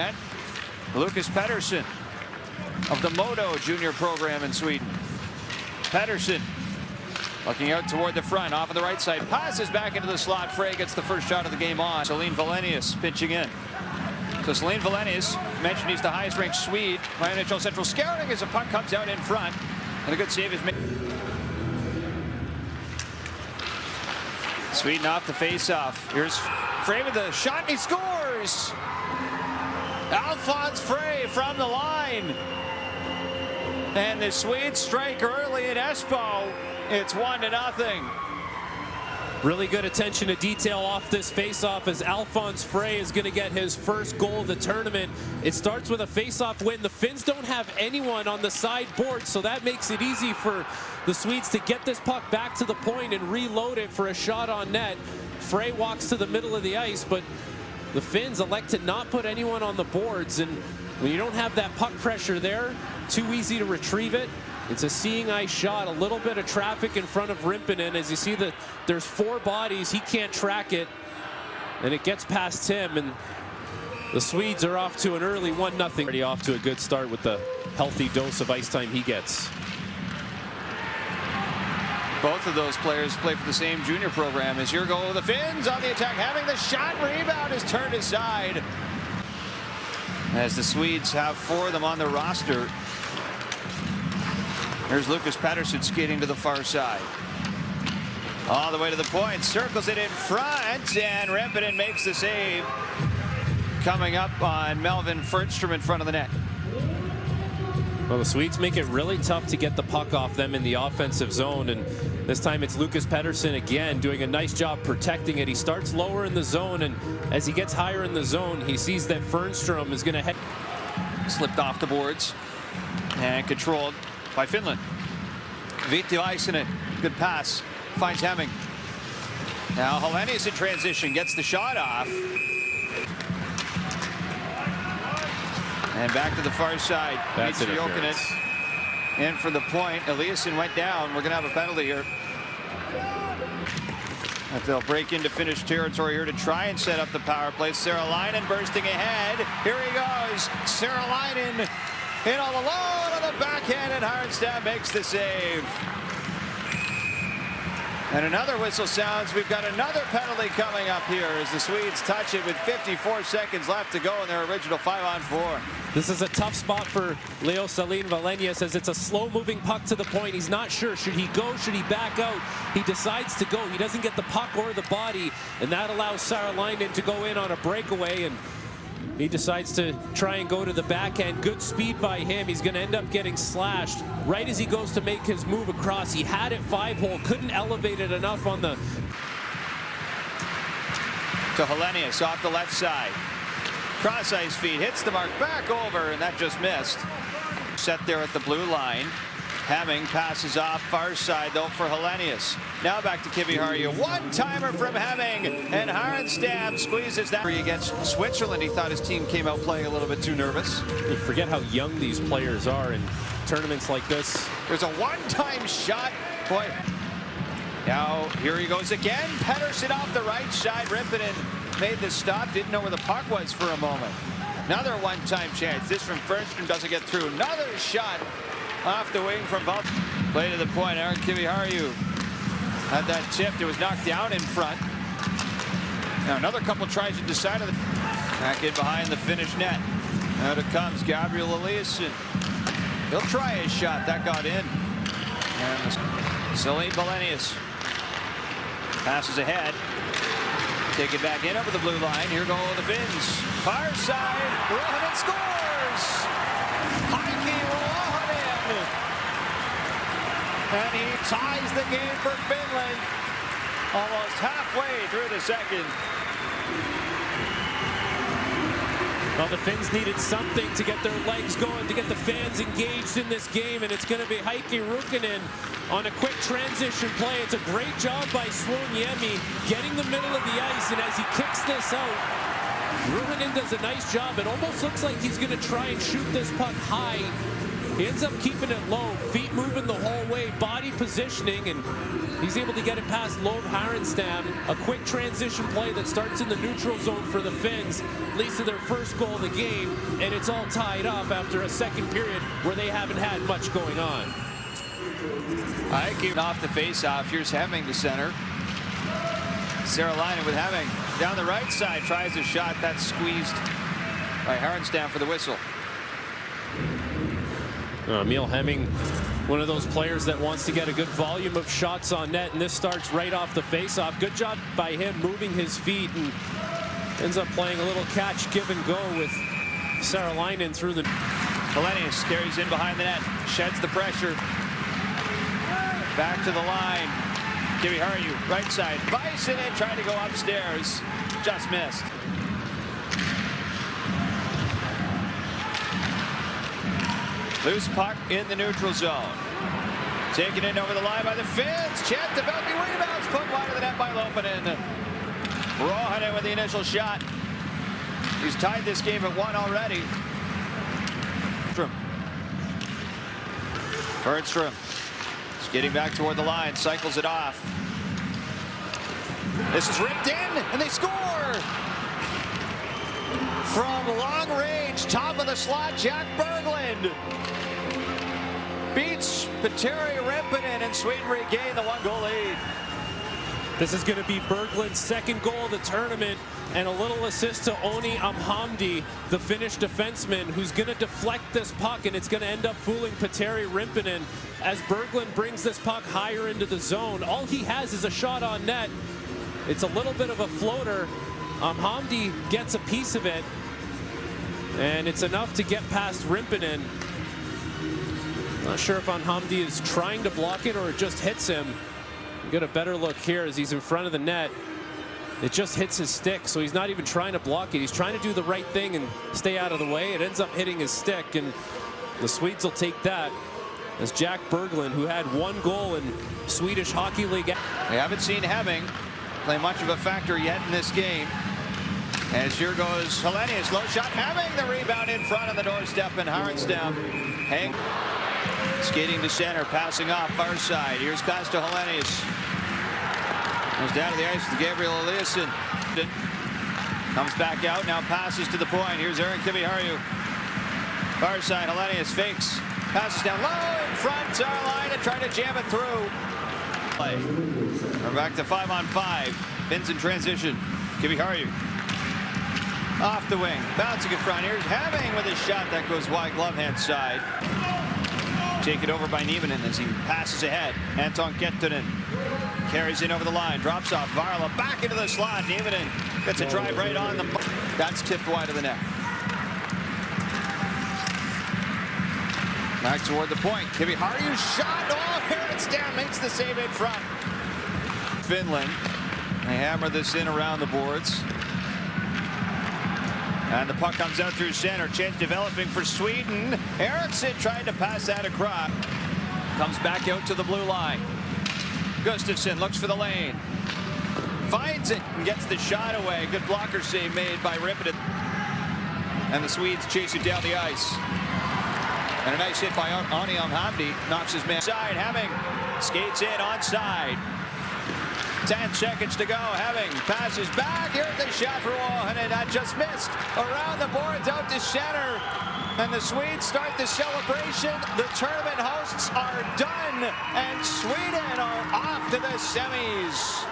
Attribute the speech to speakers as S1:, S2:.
S1: And Lucas Pettersson of the Modo junior program in Sweden. Pettersson looking out toward the front, off of the right side, passes back into the slot. Frey gets the first shot of the game on. Celine Valenius pitching in. So Celine Valenius, mentioned he's the highest ranked Swede by NHL Central Scouting as a puck comes out in front. And a good save is made. Sweden off the face-off. Here's Frey with the shot, and he scores! Alphonse Frey from the line. And the Swedes strike early in Espoo. It's 1-0.
S2: Really good attention to detail off this face-off as Alphonse Frey is going to get his first goal of the tournament. It starts with a face-off win. The Finns don't have anyone on the sideboard, so that makes it easy for the Swedes to get this puck back to the point and reload it for a shot on net. Frey walks to the middle of the ice, but the Finns elect to not put anyone on the boards, and when you don't have that puck pressure there, too easy to retrieve it. It's a seeing eye shot, a little bit of traffic in front of Rimpinen. As you see, there's 4 bodies, he can't track it, and it gets past him, and the Swedes are off to an early 1-0. Already off to a good start with the healthy dose of ice time he gets.
S1: Both of those players play for the same junior program. As your goal, the Finns on the attack, having the shot, rebound is turned aside. As the Swedes have 4 of them on their roster. Here's Lucas Pettersson skating to the far side. All the way to the point, circles it in front, and Rimpinen makes the save. Coming up on Melvin Fernstrom in front of the net.
S2: Well, the Swedes make it really tough to get the puck off them in the offensive zone, and this time it's Lucas Pettersson again doing a nice job protecting it. He starts lower in the zone, and as he gets higher in the zone, he sees that Fernstrom is going to head.
S1: Slipped off the boards and controlled by Finland. Vitiainen, good pass, finds Hemming. Now Hellenius in transition, gets the shot off. And back to the far side.
S2: That's
S1: Jokinen in for the point. Eliasson went down. We're going to have a penalty here. If they'll break into Finnish territory here to try and set up the power play. Saarelainen bursting ahead. Here he goes. Saarelainen in all alone on the backhand, and Harenstam makes the save. And another whistle sounds. We've got another penalty coming up here as the Swedes touch it with 54 seconds left to go in their original 5-on-4.
S2: This is a tough spot for Leo Celine Valenius as it's a slow-moving puck to the point. He's not sure. Should he go? Should he back out? He decides to go. He doesn't get the puck or the body, and that allows Saarelainen to go in on a breakaway, and he decides to try and go to the backhand. Good speed by him. He's going to end up getting slashed right as he goes to make his move across. He had it 5-hole, couldn't elevate it enough on the...
S1: To Hellenius off the left side. Cross ice feed, hits the mark, back over, and that just missed. Set there at the blue line. Hemming passes off far side, though, for Hellenius. Now back to Kiviharju. One-timer from Hemming, and Harenstam squeezes that. Against Switzerland, he thought his team came out playing a little bit too nervous.
S2: You forget how young these players are in tournaments like this.
S1: There's a one-time shot. Boy. Now, here he goes again. Pettersson off the right side. Rimpinen made the stop. Didn't know where the puck was for a moment. Another one-time chance. This from Fernstrom doesn't get through. Another shot off the wing from Val. Play to the point. Aaron Kiviharju had that tipped. It was knocked down in front. Now another couple tries to decide. Back in behind the Finnish net. Out it comes Gabriel Eliasson. He'll try his shot. That got in. And Celine Valenius passes ahead. Take it back in over the blue line. Here go the Finns. Far side. Ruohonen scores. Heikki Ruohonen. And he ties the game for Finland. Almost halfway through the second.
S2: Well, the Finns needed something to get their legs going, to get the fans engaged in this game, and it's going to be Heikki Ruohonen on a quick transition play. It's a great job by Suoniemi getting the middle of the ice, and as he kicks this out, Ruohonen does a nice job. It almost looks like he's going to try and shoot this puck high He ends up keeping it low, feet moving the whole way, body positioning, and he's able to get it past Love Harenstam. A quick transition play that starts in the neutral zone for the Finns, leads to their first goal of the game, and it's all tied up after a second period where they haven't had much going on.
S1: IIHF off the face-off. Here's Hemming to center. Saralainen with Hemming down the right side, tries a shot that's squeezed by Harenstam for the whistle.
S2: Emil Hemming, one of those players that wants to get a good volume of shots on net, and this starts right off the face-off. Good job by him moving his feet, and ends up playing a little catch, give and go with Saralainen through the...
S1: Hellenius carries in behind the net, sheds the pressure. Back to the line. Kiviharju, right side. Bison in, trying to go upstairs. Just missed. Loose puck in the neutral zone. Taken in over the line by the Finns. Chant developing rebounds. Put wide of the net by Lopinen. Rohanen with the initial shot. He's tied this game at 1 already. Bergstrom. Getting back toward the line, cycles it off. This is ripped in, and they score! From long range, top of the slot, Jack Berglund beats Petteri Rimpinen, and Sweden regain the 1-goal lead.
S2: This is going to be Berglund's second goal of the tournament, and a little assist to Oni Amhamdi, the Finnish defenseman, who's going to deflect this puck, and it's going to end up fooling Petteri Rimpinen as Berglund brings this puck higher into the zone. All he has is a shot on net. It's a little bit of a floater. Amhamdi gets a piece of it, and it's enough to get past Rimpinen. Not sure if Amhamdi is trying to block it or it just hits him. Get a better look here as he's in front of the net. It just hits his stick, so he's not even trying to block it. He's trying to do the right thing and stay out of the way. It ends up hitting his stick, and the Swedes will take that as Jack Berglund, who had 1 goal in Swedish Hockey League.
S1: We haven't seen Hemming play much of a factor yet in this game. As here goes Hellenius, low shot, Hemming, the rebound in front of the doorstep, and Harenstam hang. Skating to center, passing off far side. Here's Costa Hellenius. Goes down to the ice with Gabriel Eliasson. Comes back out, now passes to the point. Here's Aaron Kiviharju. Far side, Hellenius fakes. Passes down low in front. Our line and trying to jam it through. We're back to 5-on-5. Finns in transition. Kiviharju. Off the wing. Bouncing in front. Here's Hemming with a shot that goes wide glove hand side. Taken over by Nieminen as he passes ahead. Anton Kettunen carries in over the line, drops off. Varla back into the slot. Nieminen gets a drive right on the. That's tipped wide of the net. Back toward the point. Kiviharju shot. Oh, Harenstam makes the save in front. Finland. They hammer this in around the boards. And the puck comes out through center. Chance developing for Sweden. Eriksson trying to pass that across. Comes back out to the blue line. Gustafsson looks for the lane. Finds it and gets the shot away. Good blocker save made by Rimpinen. And the Swedes chase it down the ice. And a nice hit by Oni Amhamdi. Knocks his man side. Hemming skates in onside. 10 seconds to go. Hemming passes back. Here's the shot for Rohanen. That just missed. Around the boards out to center. And the Swedes start the celebration. The tournament hosts are done. And Sweden are off to the semis.